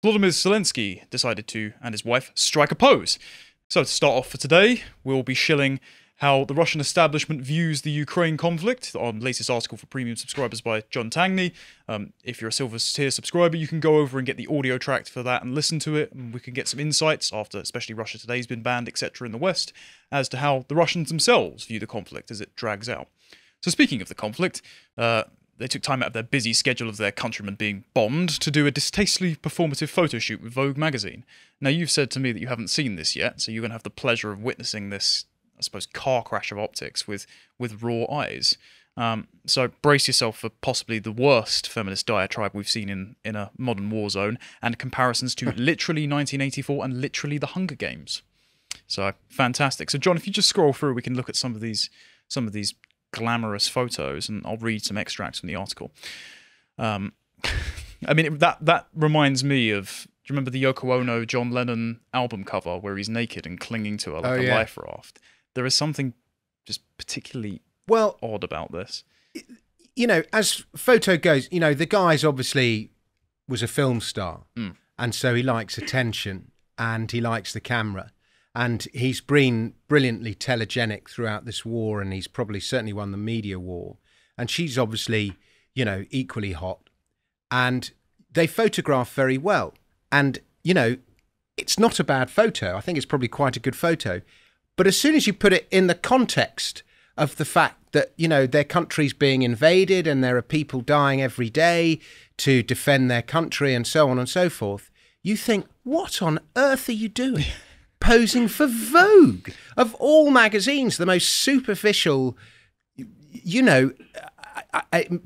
Volodymyr Zelensky decided to, and his wife, strike a pose. So to start off for today, we'll be shilling how the Russian establishment views the Ukraine conflict, our latest article for premium subscribers by John Tangney. If you're a silver tier subscriber, you can go over and get the audio track for that and listen to it, and we can get some insights after, especially Russia Today's been banned, etc. in the West, as to how the Russians themselves view the conflict as it drags out. So speaking of the conflict, they took time out of their busy schedule of their countrymen being bombed to do a distastefully performative photo shoot with Vogue magazine. Now, you've said to me that you haven't seen this yet, so you're going to have the pleasure of witnessing this, I suppose, car crash of optics with raw eyes. So brace yourself for possibly the worst feminist diatribe we've seen in a modern war zone, and comparisons to literally 1984 and literally the Hunger Games. So, fantastic. So, John, if you just scroll through, we can look at some of these glamorous photos, and I'll read some extracts from the article. I mean, that reminds me of, do you remember the Yoko Ono, John Lennon album cover where he's naked and clinging to her like a life raft? There is something just particularly odd about this. You know, as photo goes, you know, the guy's obviously was a film star, and so he likes attention and he likes the camera. And he's been brilliantly telegenic throughout this war, and he's probably certainly won the media war. And she's obviously, you know, equally hot. And they photograph very well. And, you know, it's not a bad photo. I think it's probably quite a good photo. But as soon as you put it in the context of the fact that, you know, their country's being invaded and there are people dying every day to defend their country and so on and so forth, you think, what on earth are you doing? Posing for Vogue, of all magazines, the most superficial, you know,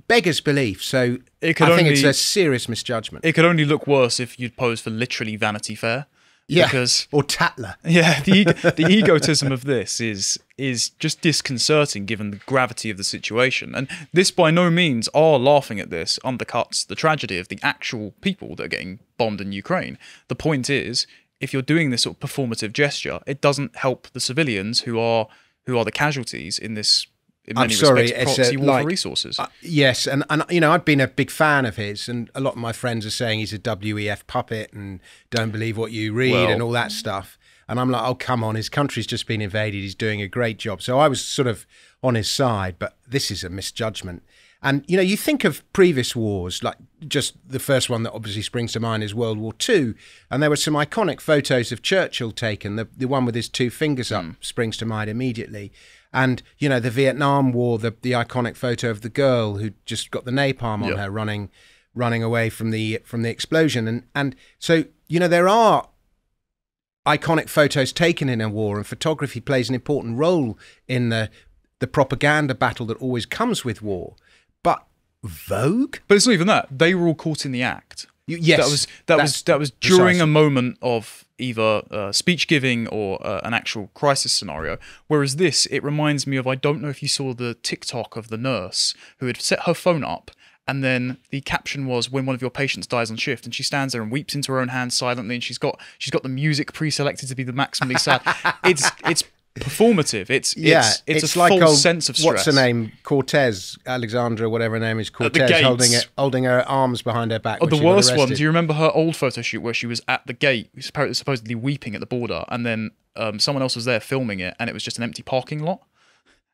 beggars belief. So I think it's a serious misjudgment. It could only look worse if you'd posed for literally Vanity Fair. Yeah, because, or Tatler. Yeah, the egotism of this is just disconcerting given the gravity of the situation. And this, by no means, are laughing at this, undercuts the tragedy of the actual people that are getting bombed in Ukraine. The point is, if you're doing this sort of performative gesture, it doesn't help the civilians who are the casualties in this, in many respects, proxy war for resources. Yes, and you know, I've been a big fan of his, and a lot of my friends are saying he's a WEF puppet and don't believe what you read and all that stuff. And I'm like, oh, come on, his country's just been invaded. He's doing a great job. So I was sort of on his side, but this is a misjudgment. And, you know, you think of previous wars, like just the first one that obviously springs to mind is World War II. And there were some iconic photos of Churchill taken. The one with his two fingers up springs to mind immediately. And, you know, the Vietnam War, the iconic photo of the girl who just got the napalm on her running away from the explosion. And so, you know, there are iconic photos taken in a war, and photography plays an important role in the propaganda battle that always comes with war. But Vogue? But it's not even that. They were all caught in the act. Yes. That was during a moment of either speech giving or an actual crisis scenario. Whereas this, it reminds me of, I don't know if you saw the TikTok of the nurse who had set her phone up, and then the caption was, when one of your patients dies on shift, and she stands there and weeps into her own hands silently, and she's got the music pre-selected to be the maximally sad. It's performative. It's a like false sense of stress. What's her name? Cortez, Alexandra, whatever her name is, Cortez, holding her arms behind her back. Oh, the worst one. Do you remember her old photo shoot where she was at the gate, supposedly weeping at the border, and then someone else was there filming it, and it was just an empty parking lot?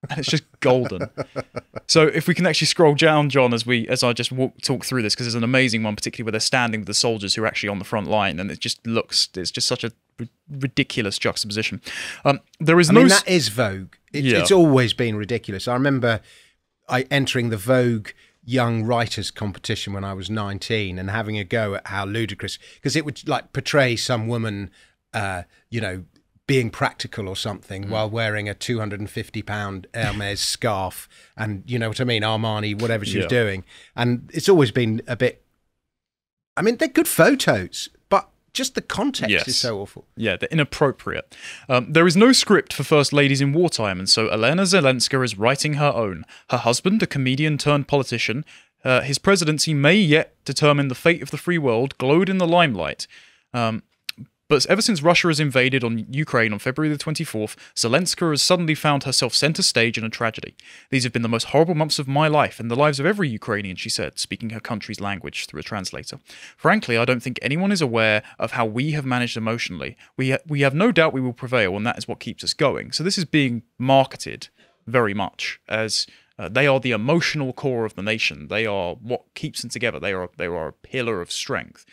And it's just golden. So if we can actually scroll down, John, as I just talk through this, because there's an amazing one, particularly where they're standing with the soldiers who are actually on the front line, and it's just such a ridiculous juxtaposition. There is that is Vogue. It's always been ridiculous. I remember entering the Vogue Young Writers competition when I was 19 and having a go at how ludicrous, because it would like portray some woman, you know, being practical or something while wearing a £250 Hermes scarf and, you know what I mean, Armani, whatever she was doing. And it's always been a bit, I mean, they're good photos, but just the context is so awful. Yeah, they're inappropriate. There is no script for first ladies in wartime, and so Elena Zelenska is writing her own. Her husband, a comedian turned politician, his presidency may yet determine the fate of the free world, glowed in the limelight. But ever since Russia has invaded on Ukraine on February the 24th, Zelensky has suddenly found herself centre stage in a tragedy. These have been the most horrible months of my life and the lives of every Ukrainian, she said, speaking her country's language through a translator. Frankly, I don't think anyone is aware of how we have managed emotionally. We have no doubt we will prevail, and that is what keeps us going. So this is being marketed very much as they are the emotional core of the nation. They are what keeps them together. They are a pillar of strength.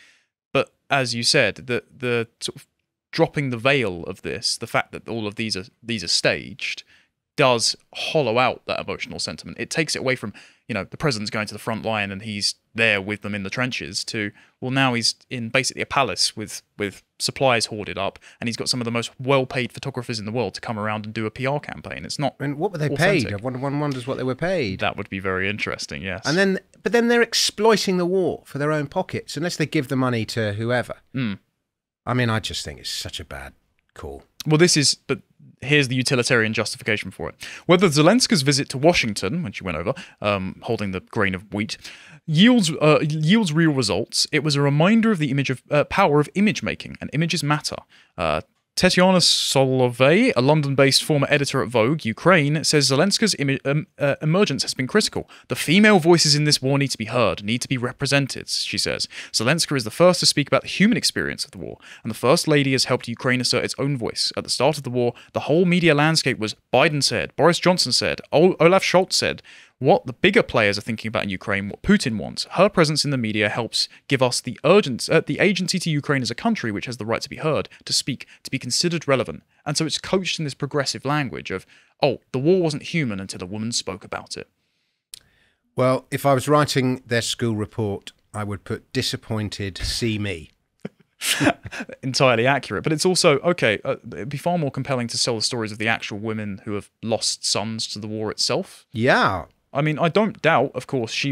But as you said, the sort of dropping the veil of this, the fact that all of these are staged, does hollow out that emotional sentiment. It takes it away from, the president's going to the front line and he's there with them in the trenches to, well, now he's in basically a palace with supplies hoarded up, and he's got some of the most well-paid photographers in the world to come around and do a PR campaign. It's not. And what were they authentic. paid? One wonders what they were paid. That would be very interesting, yes. But then they're exploiting the war for their own pockets, unless they give the money to whoever. I mean, I just think it's such a bad call. Well, but here's the utilitarian justification for it. Whether Zelensky's visit to Washington, when she went over, holding the grain of wheat, yields real results, it was a reminder of the power of image making, and images matter. Tetiana Solovey, a London-based former editor at Vogue, Ukraine, says Zelensky's emergence has been critical. The female voices in this war need to be heard, need to be represented, she says. Zelensky is the first to speak about the human experience of the war, and the First Lady has helped Ukraine assert its own voice. At the start of the war, the whole media landscape was Biden said, Boris Johnson said, Olaf Scholz said. What the bigger players are thinking about in Ukraine, what Putin wants. Her presence in the media helps give us the agency to Ukraine as a country which has the right to be heard, to speak, to be considered relevant. And so it's coached in this progressive language of, the war wasn't human until a woman spoke about it. Well, if I was writing their school report, I would put disappointed, see me. Entirely accurate. But it's also, it'd be far more compelling to sell the stories of the actual women who have lost sons to the war itself. Yeah. I mean, I don't doubt, of course, she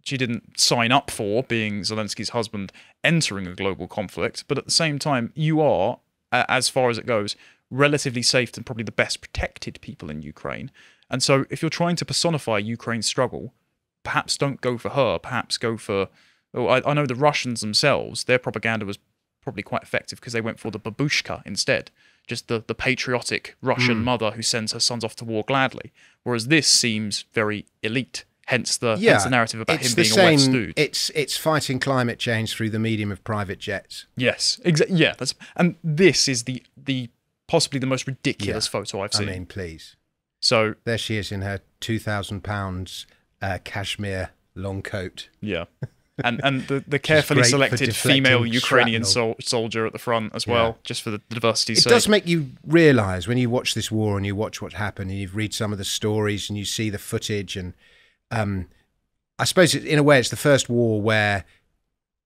didn't sign up for being Zelensky's husband entering a global conflict, but at the same time, you are, as far as it goes, relatively safe and probably the best protected people in Ukraine. And so if you're trying to personify Ukraine's struggle, perhaps don't go for her, perhaps go for... I know the Russians themselves, their propaganda was probably quite effective because they went for the babushka instead. Just the patriotic Russian mother who sends her sons off to war gladly. Whereas this seems very elite, hence the narrative about him being a wet stooge. It's fighting climate change through the medium of private jets. Yes, exactly. Yeah, and this is the possibly the most ridiculous photo I've seen. I mean, please. So there she is in her £2,000 cashmere long coat. Yeah. And the carefully selected female Ukrainian soldier at the front as well, just for the diversity's sake. It does make you realise when you watch this war and you watch what happened and you read some of the stories and you see the footage and I suppose in a way it's the first war where,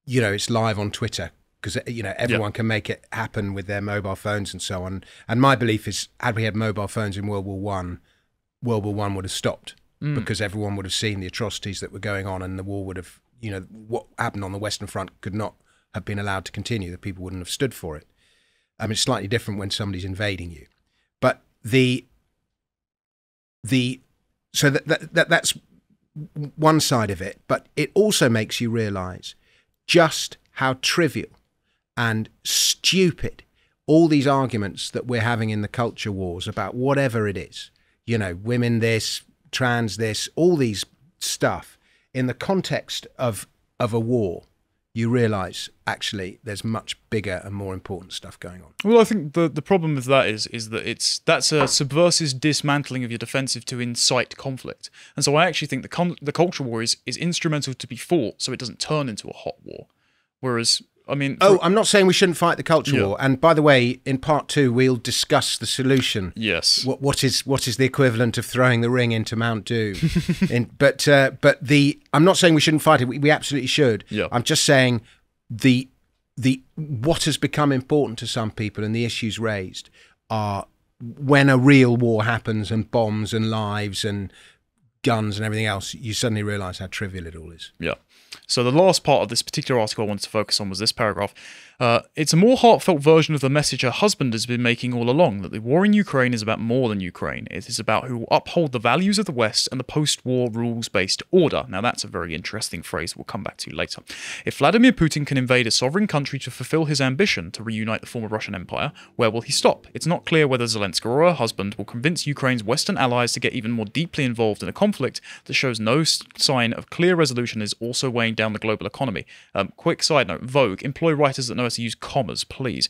it's live on Twitter because, everyone can make it happen with their mobile phones and so on. And my belief is had we had mobile phones in World War I, World War I would have stopped because everyone would have seen the atrocities that were going on and the war would have... what happened on the Western Front could not have been allowed to continue. The people wouldn't have stood for it. It's slightly different when somebody's invading you. But so that's one side of it. But it also makes you realise just how trivial and stupid all these arguments that we're having in the culture wars about whatever it is, women this, trans this, all these stuff. In the context of a war, you realise, actually, there's much bigger and more important stuff going on. Well, I think the problem with that is that that's a subversive dismantling of your defensive to incite conflict. And so I actually think the culture war is instrumental to be fought so it doesn't turn into a hot war. Whereas... I'm not saying we shouldn't fight the culture war. And by the way, in part 2, we'll discuss the solution. Yes. What is the equivalent of throwing the ring into Mount Doom? But I'm not saying we shouldn't fight it. We absolutely should. Yeah. I'm just saying what has become important to some people and the issues raised are when a real war happens and bombs and lives and guns and everything else, you suddenly realise how trivial it all is. Yeah. So the last part of this particular article I wanted to focus on was this paragraph. It's a more heartfelt version of the message her husband has been making all along, that the war in Ukraine is about more than Ukraine. It is about who will uphold the values of the West and the post-war rules-based order. Now that's a very interesting phrase we'll come back to later. If Vladimir Putin can invade a sovereign country to fulfill his ambition to reunite the former Russian Empire, where will he stop? It's not clear whether Zelensky or her husband will convince Ukraine's Western allies to get even more deeply involved in a conflict that shows no sign of clear resolution is also weighing down the global economy. Quick side note, Vogue, employ writers that know how to use commas, please.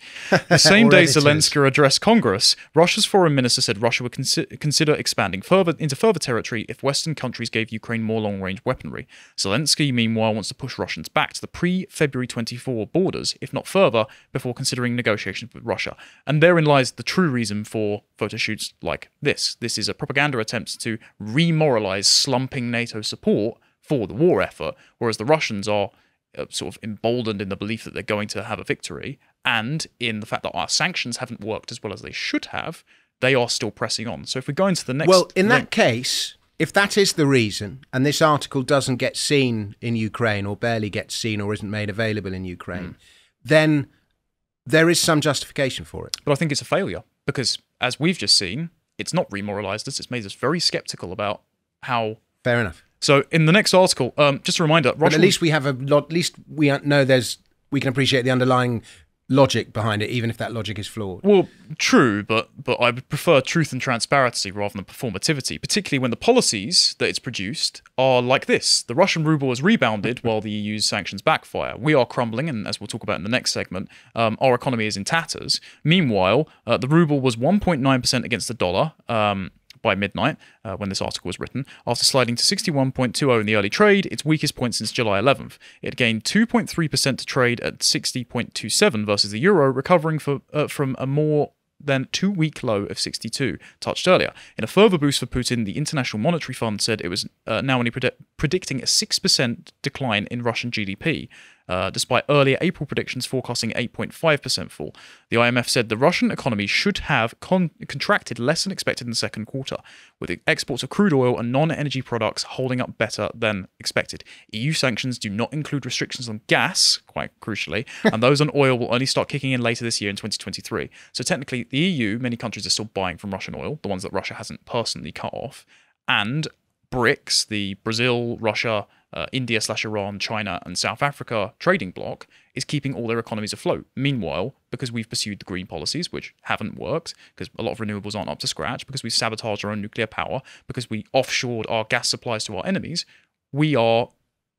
The same day Zelensky addressed Congress, Russia's foreign minister said Russia would consider expanding into further territory if Western countries gave Ukraine more long-range weaponry. Zelensky, meanwhile, wants to push Russians back to the pre-February 24 borders, if not further, before considering negotiations with Russia. And therein lies the true reason for photo shoots like this. This is a propaganda attempt to remoralize slumping NATO support for the war effort, whereas the Russians are sort of emboldened in the belief that they're going to have a victory, and in the fact that our sanctions haven't worked as well as they should have, they are still pressing on. So if we go into the next... Well, in that case, if that is the reason, and this article doesn't get seen in Ukraine, or barely gets seen, or isn't made available in Ukraine, then there is some justification for it. But I think it's a failure, because as we've just seen, it's not remoralised us, it's made us very sceptical about how... Fair enough. So in the next article, just a reminder... But at least we have at least we know we can appreciate the underlying logic behind it, even if that logic is flawed. Well, true, but I would prefer truth and transparency rather than performativity, particularly when the policies that it's produced are like this. The Russian ruble has rebounded while the EU's sanctions backfire. We are crumbling, and as we'll talk about in the next segment, our economy is in tatters. Meanwhile, the ruble was 1.9% against the dollar by midnight, when this article was written, after sliding to 61.20 in the early trade, its weakest point since July 11th. It gained 2.3% to trade at 60.27 versus the euro, recovering from a more than 2-week low of 62, touched earlier. In a further boost for Putin, the International Monetary Fund said it was now only predicting a 6% decline in Russian GDP, despite earlier April predictions forecasting 8.5% fall. The IMF said the Russian economy should have contracted less than expected in the second quarter, with exports of crude oil and non-energy products holding up better than expected. EU sanctions do not include restrictions on gas, quite crucially, and those on oil will only start kicking in later this year in 2023. So technically, the EU, many countries are still buying from Russian oil, the ones that Russia hasn't personally cut off, and BRICS, the Brazil, Russia, India/Iran, China, and South Africa trading bloc, is keeping all their economies afloat. Meanwhile, because we've pursued the green policies, which haven't worked, because a lot of renewables aren't up to scratch, because we sabotaged our own nuclear power, because we offshored our gas supplies to our enemies, we are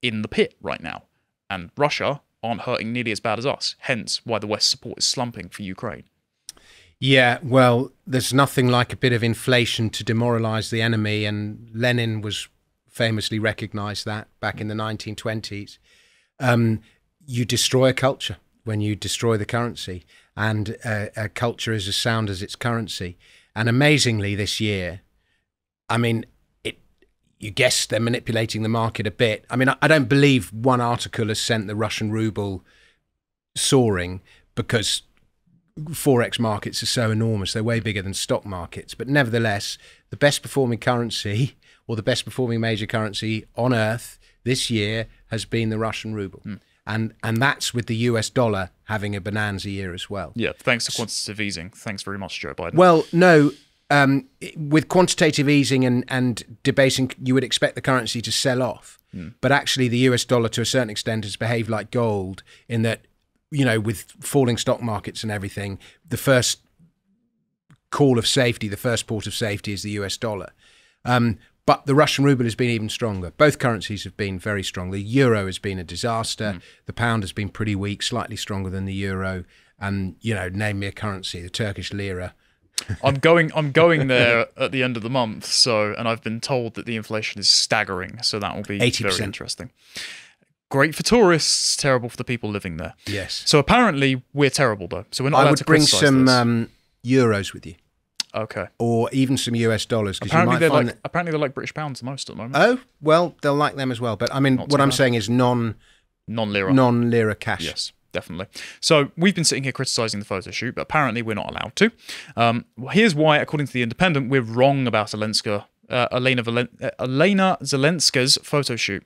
in the pit right now. And Russia aren't hurting nearly as bad as us, hence why the West's support is slumping for Ukraine. Yeah, well, there's nothing like a bit of inflation to demoralise the enemy, and Lenin was famously recognised that back in the 1920s. You destroy a culture when you destroy the currency, and a culture is as sound as its currency. And amazingly this year, I mean, you guess they're manipulating the market a bit. I mean, I don't believe one article has sent the Russian ruble soaring, because Forex markets are so enormous. They're way bigger than stock markets. But nevertheless, the best performing currency, or the best performing major currency on earth this year, has been the Russian ruble. And that's with the US dollar having a bonanza year as well. Yeah, thanks to quantitative easing. Thanks very much, Joe Biden. Well, no, with quantitative easing and debasing, you would expect the currency to sell off. But actually the US dollar, to a certain extent, has behaved like gold in that, you know, with falling stock markets and everything, the first call of safety, the first port of safety is the US dollar. But the Russian ruble has been even stronger. Both currencies have been very strong. The euro has been a disaster. The pound has been pretty weak, slightly stronger than the euro. And, you know, name me a currency, the Turkish lira. I'm going there at the end of the month, and I've been told that the inflation is staggering, so that will be 80%. Very interesting. Great for tourists, terrible for the people living there. Yes. So apparently we're terrible, though. So we're not allowed to criticize this. I would bring some euros with you. Okay. Or even some US dollars. Apparently they're like British pounds most at the moment. Oh, well, they'll like them as well. But I mean, what I'm saying is non-lira cash. Yes, definitely. So we've been sitting here criticising the photo shoot, but apparently we're not allowed to. Here's why, according to The Independent, we're wrong about Zelensky Elena Zelenska's photo shoot.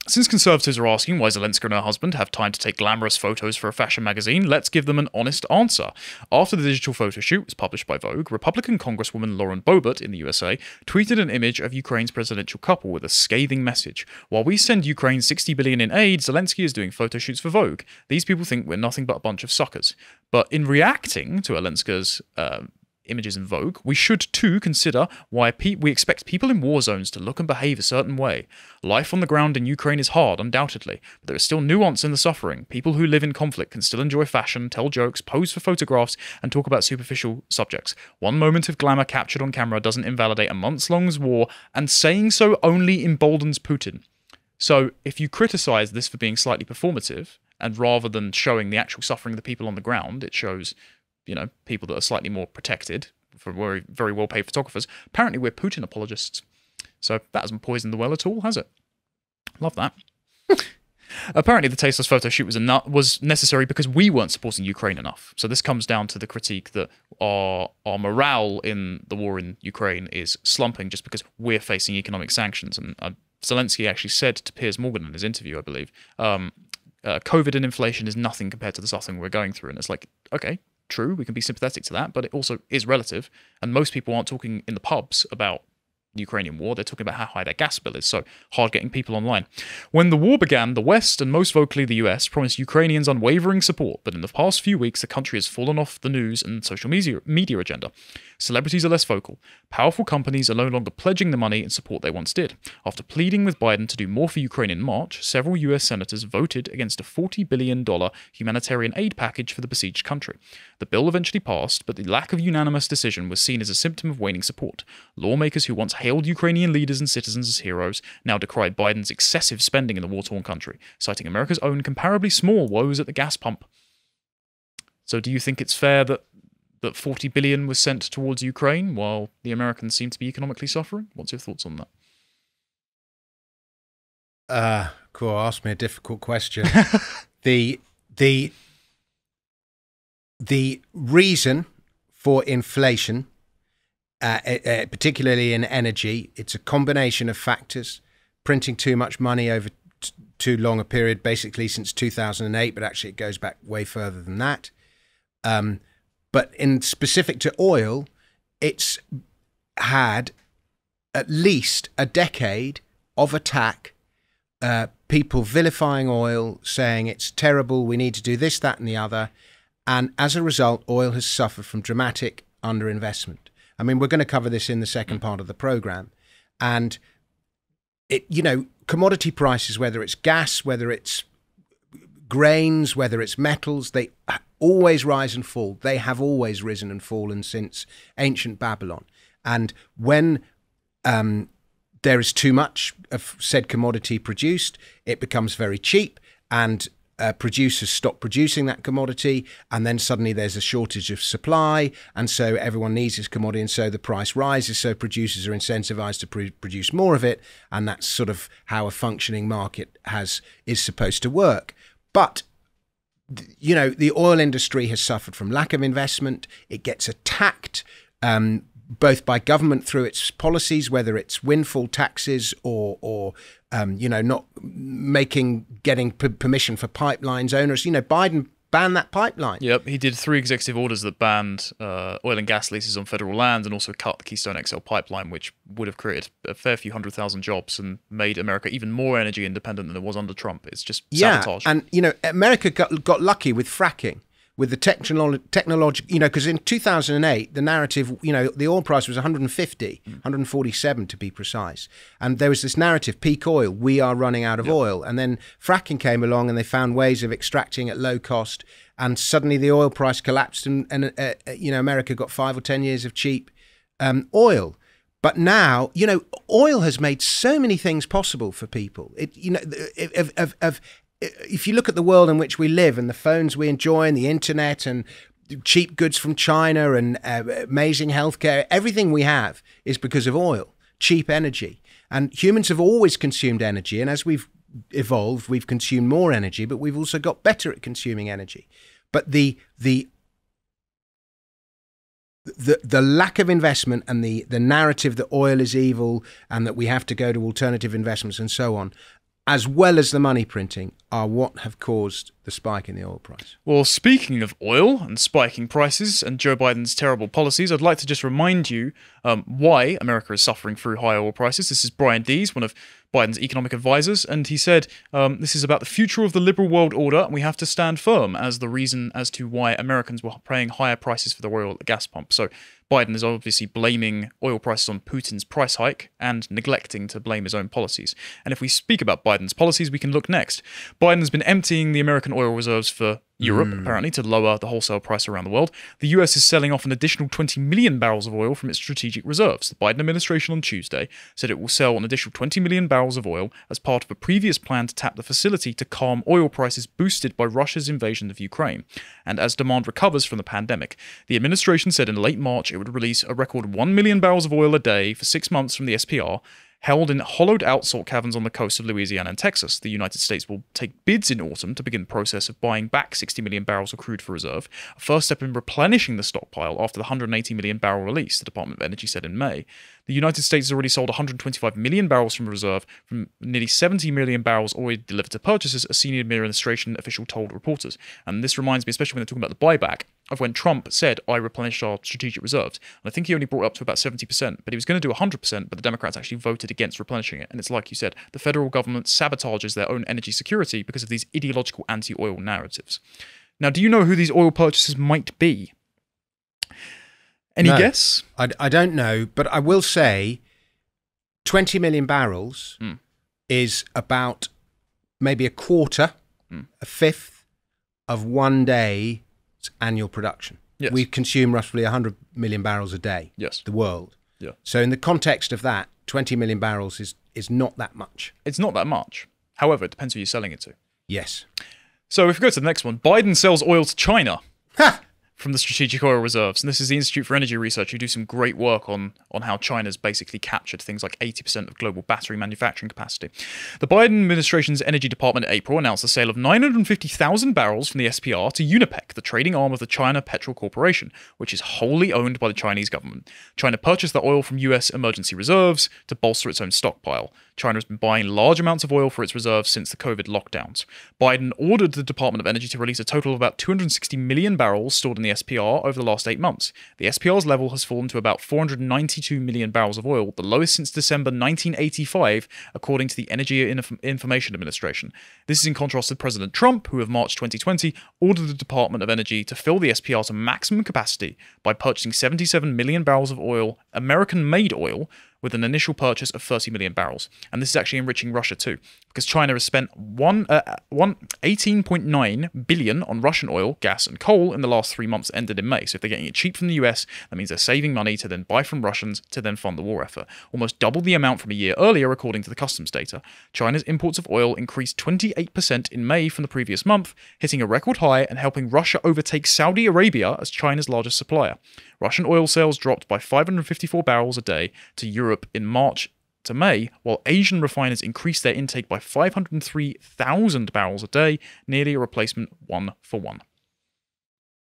Since conservatives are asking why Zelensky and her husband have time to take glamorous photos for a fashion magazine, let's give them an honest answer. After the digital photo shoot was published by Vogue, Republican Congresswoman Lauren Boebert in the USA tweeted an image of Ukraine's presidential couple with a scathing message. While we send Ukraine $60 billion in aid, Zelensky is doing photo shoots for Vogue. These people think we're nothing but a bunch of suckers. But in reacting to Zelenska's images in Vogue, we should too consider why we expect people in war zones to look and behave a certain way. Life on the ground in Ukraine is hard, undoubtedly, but there is still nuance in the suffering. People who live in conflict can still enjoy fashion, tell jokes, pose for photographs, and talk about superficial subjects. One moment of glamour captured on camera doesn't invalidate a months-long war, and saying so only emboldens Putin. So, if you criticize this for being slightly performative, and rather than showing the actual suffering of the people on the ground, it shows people that are slightly more protected for very, very well-paid photographers. Apparently, we're Putin apologists. So that hasn't poisoned the well at all, has it? Love that. Apparently, the tasteless photo shoot was necessary because we weren't supporting Ukraine enough. So this comes down to the critique that our morale in the war in Ukraine is slumping just because we're facing economic sanctions. And Zelensky actually said to Piers Morgan in his interview, I believe, COVID and inflation is nothing compared to the suffering we're going through. And it's like, okay, true, we can be sympathetic to that, but it also is relative. And most people aren't talking in the pubs about the Ukrainian war. They're talking about how high their gas bill is, so hard getting people online. When the war began, the West, and most vocally the US, promised Ukrainians unwavering support, but in the past few weeks, the country has fallen off the news and social media agenda. Celebrities are less vocal. Powerful companies are no longer pledging the money and support they once did. After pleading with Biden to do more for Ukraine in March, several US senators voted against a $40 billion humanitarian aid package for the besieged country. The bill eventually passed, but the lack of unanimous decision was seen as a symptom of waning support. Lawmakers who once hailed Ukrainian leaders and citizens as heroes now decried Biden's excessive spending in the war-torn country, citing America's own comparably small woes at the gas pump. So do you think it's fair that $40 billion was sent towards Ukraine while the Americans seem to be economically suffering? What's your thoughts on that? Cool. Ask me a difficult question. The reason for inflation, particularly in energy, it's a combination of factors. Printing too much money over too long a period, basically since 2008, but actually it goes back way further than that. But in specific to oil, it's had at least a decade of attack, people vilifying oil, saying it's terrible, we need to do this, that, and the other. And as a result, oil has suffered from dramatic underinvestment. I mean, we're going to cover this in the second part of the program. And commodity prices, whether it's gas, whether it's grains, whether it's metals, they always rise and fall. They have always risen and fallen since ancient Babylon. And when there is too much of said commodity produced, it becomes very cheap, and producers stop producing that commodity, and then suddenly there's a shortage of supply, and so everyone needs this commodity, and so the price rises, so producers are incentivized to produce more of it, and that's sort of how a functioning market is supposed to work. But the oil industry has suffered from lack of investment. It gets attacked both by government through its policies, whether it's windfall taxes or not getting permission for pipelines owners. Biden banned that pipeline. Yep, he did 3 executive orders that banned oil and gas leases on federal land, and also cut the Keystone XL pipeline, which would have created a fair few 100,000 jobs and made America even more energy independent than it was under Trump. It's just sabotage. Yeah, and America got lucky with fracking, with the technology, because in 2008, the narrative, the oil price was 147 to be precise. And there was this narrative, peak oil, we are running out of oil. And then fracking came along and they found ways of extracting at low cost. And suddenly the oil price collapsed and America got 5 or 10 years of cheap oil. But now, oil has made so many things possible for people. If you look at the world in which we live and the phones we enjoy and the internet and cheap goods from China and amazing healthcare, everything we have is because of oil, cheap energy. And humans have always consumed energy. And as we've evolved, we've consumed more energy, but we've also got better at consuming energy. But the the lack of investment and the narrative that oil is evil and that we have to go to alternative investments and so on, as well as the money printing, are what have caused the spike in the oil price. Well, speaking of oil and spiking prices and Joe Biden's terrible policies, I'd like to just remind you why America is suffering through high oil prices. This is Brian Dees, one of Biden's economic advisors, and he said this is about the future of the liberal world order, and we have to stand firm as the reason as to why Americans were paying higher prices for the oil at the gas pump. So Biden is obviously blaming oil prices on Putin's price hike and neglecting to blame his own policies. And if we speak about Biden's policies, we can look next. Biden has been emptying the American oil reserves for Europe, apparently, to lower the wholesale price around the world. The US is selling off an additional 20 million barrels of oil from its strategic reserves. The Biden administration on Tuesday said it will sell an additional 20 million barrels of oil as part of a previous plan to tap the facility to calm oil prices boosted by Russia's invasion of Ukraine. And as demand recovers from the pandemic, the administration said in late March it would release a record 1 million barrels of oil a day for 6 months from the SPR, held in hollowed-out salt caverns on the coast of Louisiana and Texas. The United States will take bids in autumn to begin the process of buying back 60 million barrels of crude for reserve, a first step in replenishing the stockpile after the 180 million barrel release, the Department of Energy said in May. The United States has already sold 125 million barrels from reserve, from nearly 70 million barrels already delivered to purchasers, a senior administration official told reporters. And this reminds me, especially when they're talking about the buyback, of when Trump said, I replenished our strategic reserves. And I think he only brought it up to about 70%, but he was going to do 100%, but the Democrats actually voted against replenishing it. And it's like you said, the federal government sabotages their own energy security because of these ideological anti-oil narratives. Now, do you know who these oil purchasers might be? Any guess? I don't know, but I will say 20 million barrels is about maybe a quarter, a fifth of one day's annual production. Yes. We consume roughly 100 million barrels a day, yes, the world. Yeah. So in the context of that, 20 million barrels is not that much. It's not that much. However, it depends who you're selling it to. Yes. So if we go to the next one, Biden sells oil to China. Ha! From the Strategic Oil Reserves. And this is the Institute for Energy Research, who do some great work on how China's basically captured things like 80% of global battery manufacturing capacity. The Biden administration's Energy Department in April announced the sale of 950,000 barrels from the SPR to Unipec, the trading arm of the China Petrol Corporation, which is wholly owned by the Chinese government. China purchased the oil from US emergency reserves to bolster its own stockpile. China has been buying large amounts of oil for its reserves since the COVID lockdowns. Biden ordered the Department of Energy to release a total of about 260 million barrels stored in the SPR over the last 8 months. The SPR's level has fallen to about 492 million barrels of oil, the lowest since December 1985, according to the Energy Information Administration. This is in contrast to President Trump, who of March 2020 ordered the Department of Energy to fill the SPR to maximum capacity by purchasing 77 million barrels of oil, American-made oil, with an initial purchase of 30 million barrels. And this is actually enriching Russia too, because China has spent 18.9 billion on Russian oil, gas, and coal in the last 3 months ended in May. So if they're getting it cheap from the US, that means they're saving money to then buy from Russians to then fund the war effort. Almost double the amount from a year earlier, according to the customs data. China's imports of oil increased 28% in May from the previous month, hitting a record high and helping Russia overtake Saudi Arabia as China's largest supplier. Russian oil sales dropped by 554 barrels a day to Europe in March to May, while Asian refiners increased their intake by 503,000 barrels a day, nearly a replacement 1-for-1.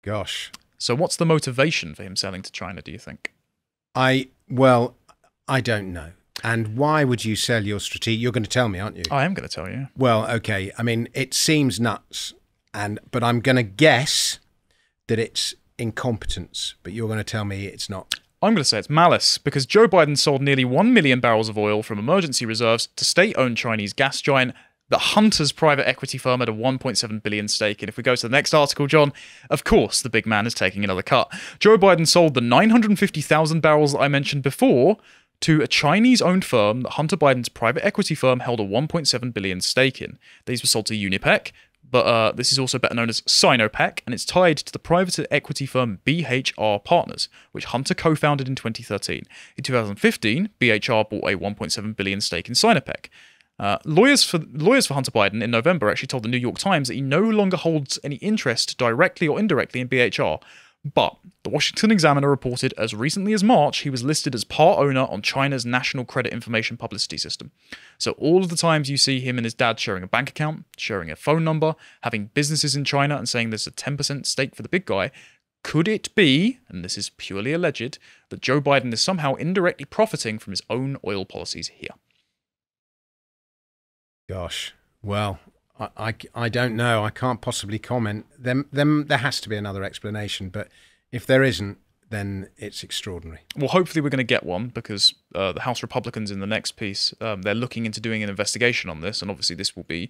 Gosh. So what's the motivation for him selling to China, do you think? I don't know. And why would you sell your strategic? You're going to tell me, aren't you? I am going to tell you. Well, okay. I mean, it seems nuts, but I'm going to guess that it's incompetence, but you're going to tell me it's not. I'm going to say it's malice, because Joe Biden sold nearly 1 million barrels of oil from emergency reserves to state-owned Chinese gas giant, the Hunter's private equity firm, at a 1.7 billion stake. And if we go to the next article, John, of course the big man is taking another cut. Joe Biden sold the 950,000 barrels that I mentioned before to a Chinese-owned firm that Hunter Biden's private equity firm held a 1.7 billion stake in. These were sold to Unipec, but this is also better known as Sinopec, and it's tied to the private equity firm BHR Partners, which Hunter co-founded in 2013. In 2015, BHR bought a 1.7 billion stake in Sinopec. Lawyers for Hunter Biden in November actually told the New York Times that he no longer holds any interest directly or indirectly in BHR. But the Washington Examiner reported as recently as March he was listed as part owner on China's National Credit Information Publicity System. So all of the times you see him and his dad sharing a bank account, sharing a phone number, having businesses in China and saying there's a 10% stake for the big guy, Could it be, and this is purely alleged, that Joe Biden is somehow indirectly profiting from his own oil policies here? Gosh, well, I don't know. I can't possibly comment. There has to be another explanation, but if there isn't, then it's extraordinary. Well, hopefully we're going to get one, because the House Republicans in the next piece, they're looking into doing an investigation on this, and obviously this will be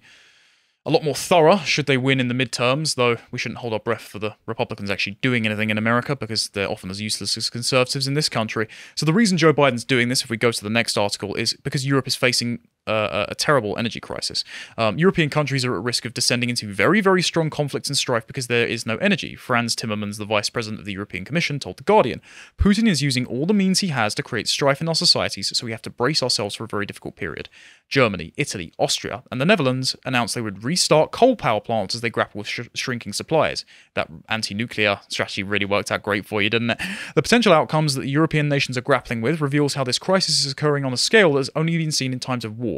a lot more thorough should they win in the midterms, though we shouldn't hold our breath for the Republicans actually doing anything in America, because they're often as useless as conservatives in this country. So the reason Joe Biden's doing this, if we go to the next article, is because Europe is facing a terrible energy crisis. European countries are at risk of descending into very, very strong conflicts and strife because there is no energy. Franz Timmermans, the vice president of the European Commission, told The Guardian, Putin is using all the means he has to create strife in our societies, so we have to brace ourselves for a very difficult period. Germany, Italy, Austria, and the Netherlands announced they would restart coal power plants as they grapple with shrinking supplies. That anti-nuclear strategy really worked out great for you, didn't it? The potential outcomes that the European nations are grappling with reveals how this crisis is occurring on a scale that has only been seen in times of war.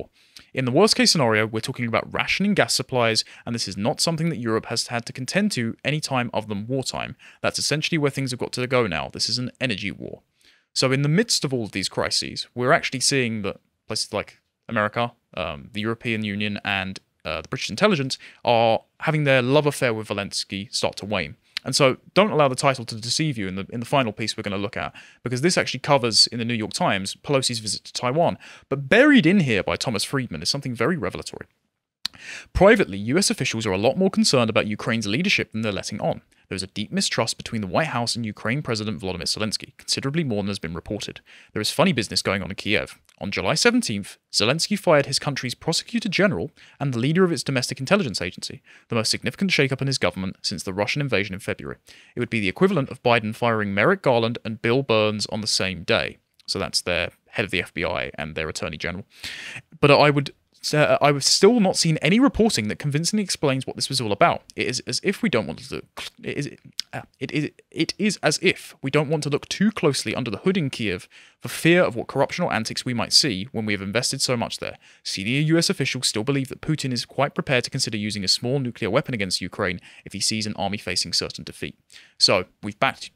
In the worst case scenario, we're talking about rationing gas supplies, and this is not something that Europe has had to contend to any time other than wartime. That's essentially where things have got to go now. This is an energy war. So in the midst of all of these crises, we're actually seeing that places like America, the European Union, and the British intelligence are having their love affair with Zelensky start to wane. And so don't allow the title to deceive you in the final piece we're going to look at, because this actually covers, in the New York Times, Pelosi's visit to Taiwan. But buried in here by Thomas Friedman is something very revelatory. Privately, US officials are a lot more concerned about Ukraine's leadership than they're letting on. There is a deep mistrust between the White House and Ukraine President Volodymyr Zelensky, considerably more than has been reported. There is funny business going on in Kiev. On July 17th, Zelensky fired his country's prosecutor general and the leader of its domestic intelligence agency, the most significant shakeup in his government since the Russian invasion in February. It would be the equivalent of Biden firing Merrick Garland and Bill Burns on the same day. So that's their head of the FBI and their attorney general. But I've still not seen any reporting that convincingly explains what this was all about. It is as if we don't want to look. It is as if we don't want to look too closely under the hood in Kiev for fear of what corruptional antics we might see when we have invested so much there. Senior US officials still believe that Putin is quite prepared to consider using a small nuclear weapon against Ukraine if he sees an army facing certain defeat. So we've backed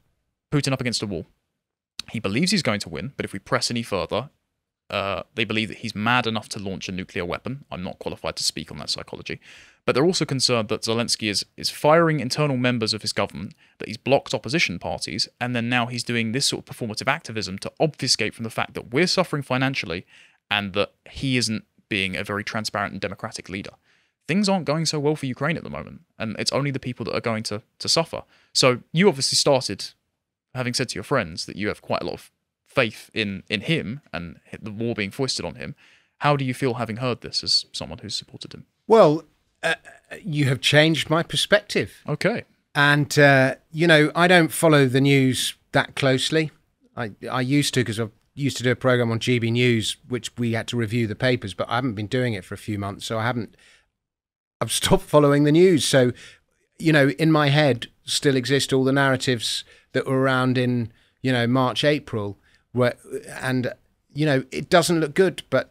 Putin up against a wall. He believes he's going to win, but if we press any further, they believe that he's mad enough to launch a nuclear weapon. I'm not qualified to speak on that psychology. But they're also concerned that Zelensky is firing internal members of his government, that he's blocked opposition parties, and then now he's doing this sort of performative activism to obfuscate from the fact that we're suffering financially and that he isn't being a very transparent and democratic leader. Things aren't going so well for Ukraine at the moment, and it's only the people that are going to suffer. So you obviously started having said to your friends that you have quite a lot of faith in him and the war being foisted on him. How do you feel having heard this as someone who's supported him? Well, you have changed my perspective. Okay. And, I don't follow the news that closely. I used to, because I used to do a program on GB News, which we had to review the papers, but I haven't been doing it for a few months. So I've stopped following the news. So, in my head still exist all the narratives that were around in, March, April, it doesn't look good, but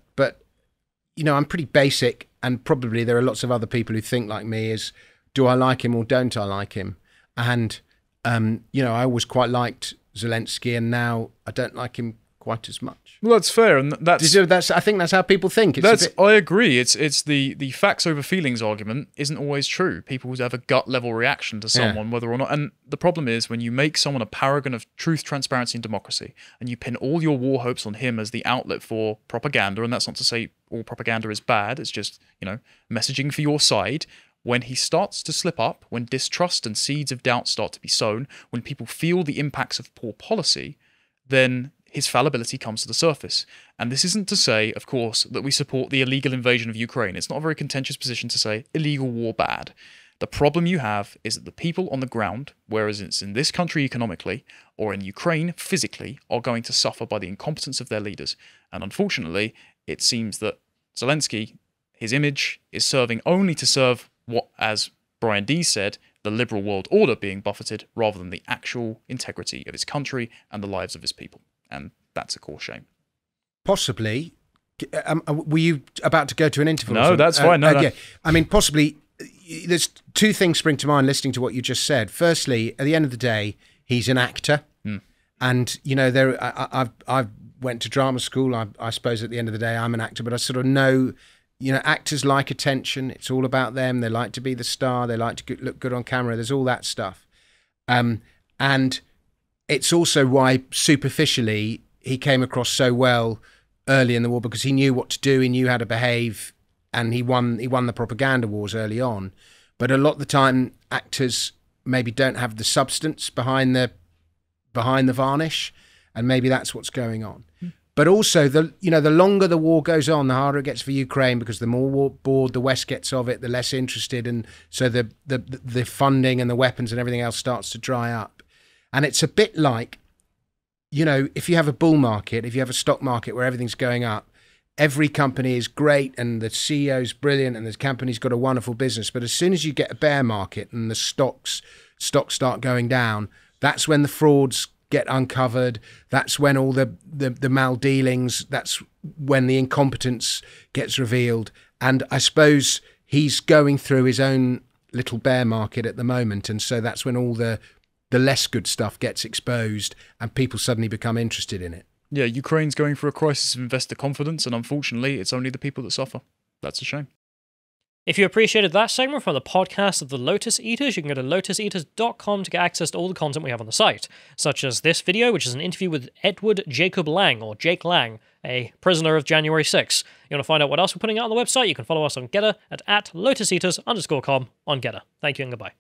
I'm pretty basic, and probably there are lots of other people who think like me, is do I like him or don't I like him? And, I always quite liked Zelensky, and now I don't like him quite as much. Well, that's fair, and that's I think that's how people think. I agree. It's the facts over feelings argument isn't always true. People have a gut level reaction to someone, whether or not. And the problem is when you make someone a paragon of truth, transparency, and democracy, and you pin all your war hopes on him as the outlet for propaganda. And that's not to say all propaganda is bad. It's just messaging for your side. When he starts to slip up, when distrust and seeds of doubt start to be sown, when people feel the impacts of poor policy, then his fallibility comes to the surface. And this isn't to say, of course, that we support the illegal invasion of Ukraine. It's not a very contentious position to say illegal war bad. The problem you have is that the people on the ground, whereas it's in this country economically, or in Ukraine physically, are going to suffer by the incompetence of their leaders. And unfortunately, it seems that Zelensky, his image, is serving only to serve what, as Brian D said, the liberal world order being buffeted, rather than the actual integrity of his country and the lives of his people. And that's a core shame. Possibly. Were you about to go to an interval? No, that's fine. No. Yeah. I mean, possibly, there's two things spring to mind listening to what you just said. Firstly, at the end of the day, he's an actor. And, you know, I've went to drama school. I suppose at the end of the day, I'm an actor, but I sort of know, you know, actors like attention. It's all about them. They like to be the star. They like to look good on camera. There's all that stuff. And it's also why superficially he came across so well early in the war, because he knew what to do. He knew how to behave, and he won the propaganda wars early on. But a lot of the time, actors maybe don't have the substance behind the varnish, and maybe that's what's going on. But also, the longer the war goes on, the harder it gets for Ukraine, because the more bored the West gets of it, the less interested, and so the funding and the weapons and everything else starts to dry up. And it's a bit like, you know, if you have a bull market, if you have a stock market where everything's going up, every company is great and the CEO's brilliant and the company's got a wonderful business. But as soon as you get a bear market and the stocks start going down, that's when the frauds get uncovered. That's when all the maldealings, that's when the incompetence gets revealed. And I suppose he's going through his own little bear market at the moment. And so that's when all the less good stuff gets exposed and people suddenly become interested in it. Yeah, Ukraine's going through a crisis of investor confidence, and unfortunately, it's only the people that suffer. That's a shame. If you appreciated that segment from the podcast of the Lotus Eaters, you can go to lotuseaters.com to get access to all the content we have on the site, such as this video, which is an interview with Edward Jacob Lang, or Jake Lang, a prisoner of January 6. You want to find out what else we're putting out on the website, you can follow us on Getter at lotuseaters_com on Getter. Thank you and goodbye.